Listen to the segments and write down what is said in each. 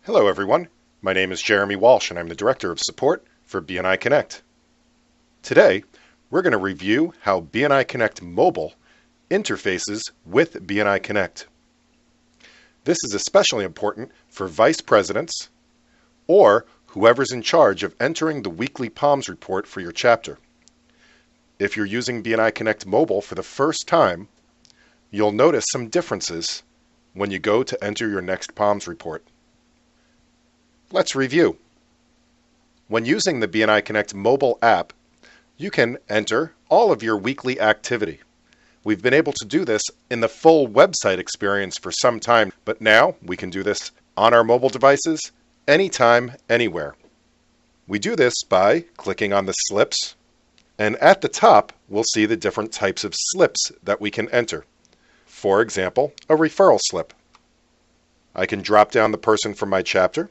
Hello everyone, my name is Jeremy Walsh and I'm the Director of Support for BNI Connect. Today, we're going to review how BNI Connect Mobile interfaces with BNI Connect. This is especially important for vice presidents or whoever's in charge of entering the weekly POMS report for your chapter. If you're using BNI Connect Mobile for the first time, you'll notice some differences when you go to enter your next POMS report. Let's review. When using the BNI Connect mobile app, you can enter all of your weekly activity. We've been able to do this in the full website experience for some time, but now we can do this on our mobile devices, anytime, anywhere. We do this by clicking on the slips, and at the top, we'll see the different types of slips that we can enter. For example, a referral slip. I can drop down the person from my chapter,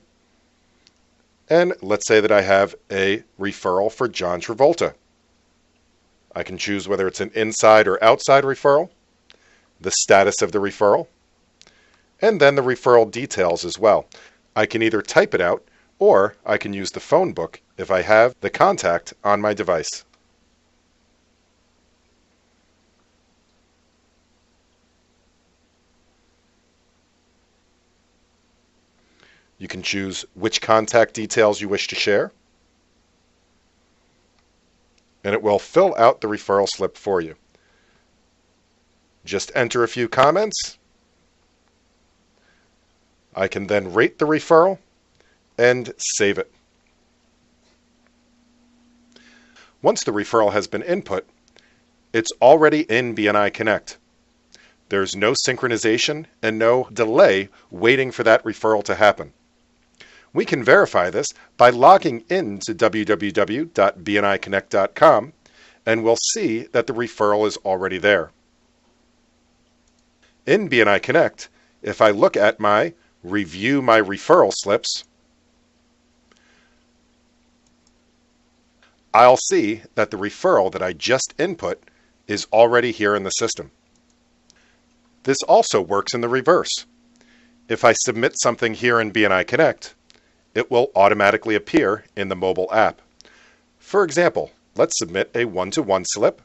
and let's say that I have a referral for John Travolta. I can choose whether it's an inside or outside referral, the status of the referral, and then the referral details as well. I can either type it out or I can use the phone book if I have the contact on my device. You can choose which contact details you wish to share, and it will fill out the referral slip for you. Just enter a few comments. I can then rate the referral and save it. Once the referral has been input, it's already in BNI Connect. There's no synchronization and no delay waiting for that referral to happen. We can verify this by logging into www.bniconnect.com, and we'll see that the referral is already there. In BNI Connect, if I look at Review My Referral Slips, I'll see that the referral that I just input is already here in the system. This also works in the reverse. If I submit something here in BNI Connect, it will automatically appear in the mobile app. For example, let's submit a one-to-one slip.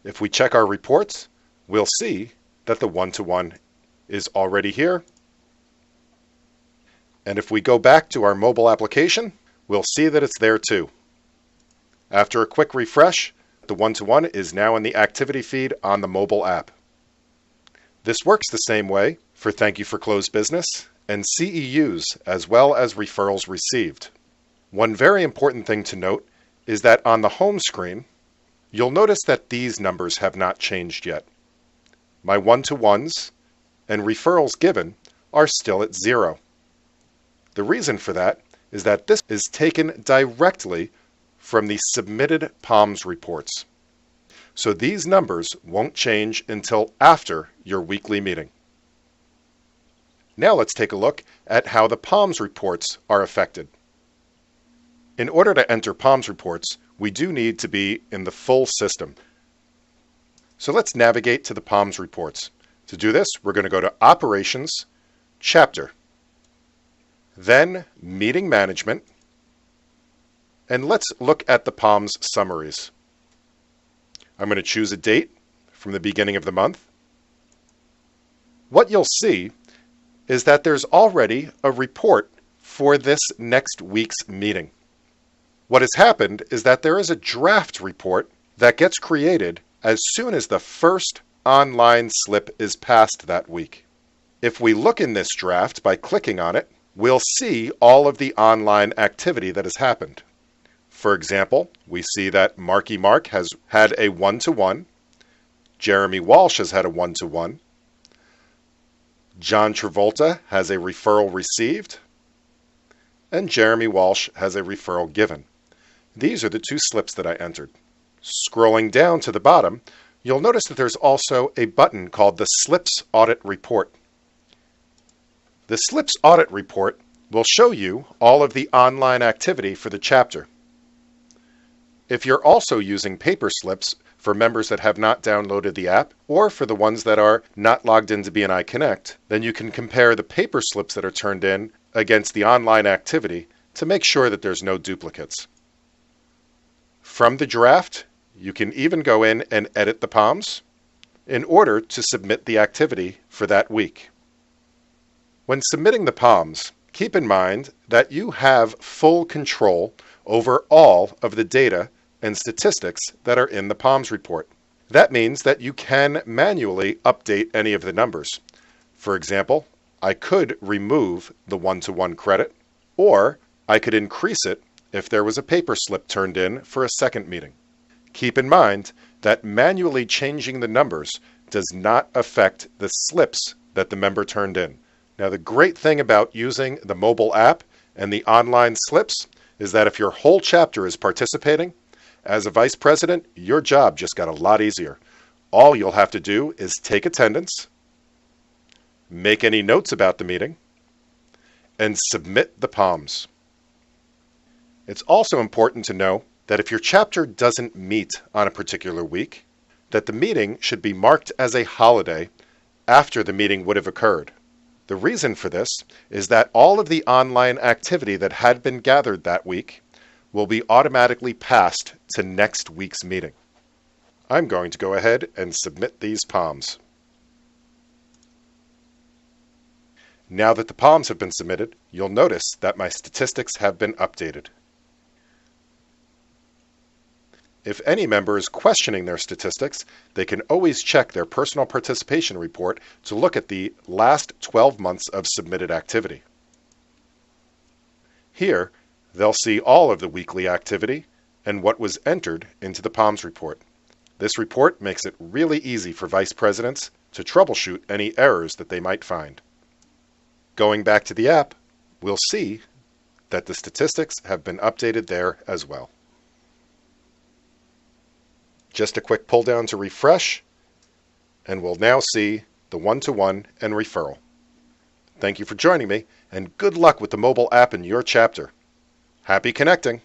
If we check our reports, we'll see that the one-to-one is already here. And if we go back to our mobile application, we'll see that it's there too. After a quick refresh, the one-to-one is now in the activity feed on the mobile app. This works the same way for Thank You for Closed Business and CEUs, as well as referrals received. One very important thing to note is that on the home screen, you'll notice that these numbers have not changed yet. My one-to-ones and referrals given are still at 0. The reason for that is that this is taken directly from the submitted POMS reports. So these numbers won't change until after your weekly meeting. Now let's take a look at how the POMS reports are affected. In order to enter POMS reports, we do need to be in the full system. So let's navigate to the POMS reports. To do this, we're going to go to Operations, Chapter, then Meeting Management, and let's look at the POMS summaries. I'm going to choose a date from the beginning of the month. What you'll see is that there's already a report for this next week's meeting. What has happened is that there is a draft report that gets created as soon as the first online slip is passed that week. If we look in this draft by clicking on it, we'll see all of the online activity that has happened. For example, we see that Marky Mark has had a one-to-one, Jeremy Walsh has had a one-to-one, John Travolta has a referral received, and Jeremy Walsh has a referral given. These are the two slips that I entered. Scrolling down to the bottom, you'll notice that there's also a button called the Slips Audit Report. The Slips Audit Report will show you all of the online activity for the chapter. If you're also using paper slips for members that have not downloaded the app, or for the ones that are not logged into BNI Connect, then you can compare the paper slips that are turned in against the online activity to make sure that there's no duplicates. From the draft, you can even go in and edit the POMs in order to submit the activity for that week. When submitting the POMs, keep in mind that you have full control over all of the data and statistics that are in the POMs report. That means that you can manually update any of the numbers. For example, I could remove the one-to-one credit, or I could increase it if there was a paper slip turned in for a second meeting. Keep in mind that manually changing the numbers does not affect the slips that the member turned in. Now, the great thing about using the mobile app and the online slips is that if your whole chapter is participating, as a vice president, your job just got a lot easier. All you'll have to do is take attendance, make any notes about the meeting, and submit the POMs. It's also important to know that if your chapter doesn't meet on a particular week, that the meeting should be marked as a holiday after the meeting would have occurred. The reason for this is that all of the online activity that had been gathered that week will be automatically passed to next week's meeting. I'm going to go ahead and submit these POMs. Now that the POMs have been submitted, you'll notice that my statistics have been updated. If any member is questioning their statistics, they can always check their personal participation report to look at the last 12 months of submitted activity. Here, they'll see all of the weekly activity and what was entered into the POMs report. This report makes it really easy for vice presidents to troubleshoot any errors that they might find. Going back to the app, we'll see that the statistics have been updated there as well. Just a quick pull down to refresh, and we'll now see the one-to-one and referral. Thank you for joining me, and good luck with the mobile app in your chapter. Happy connecting!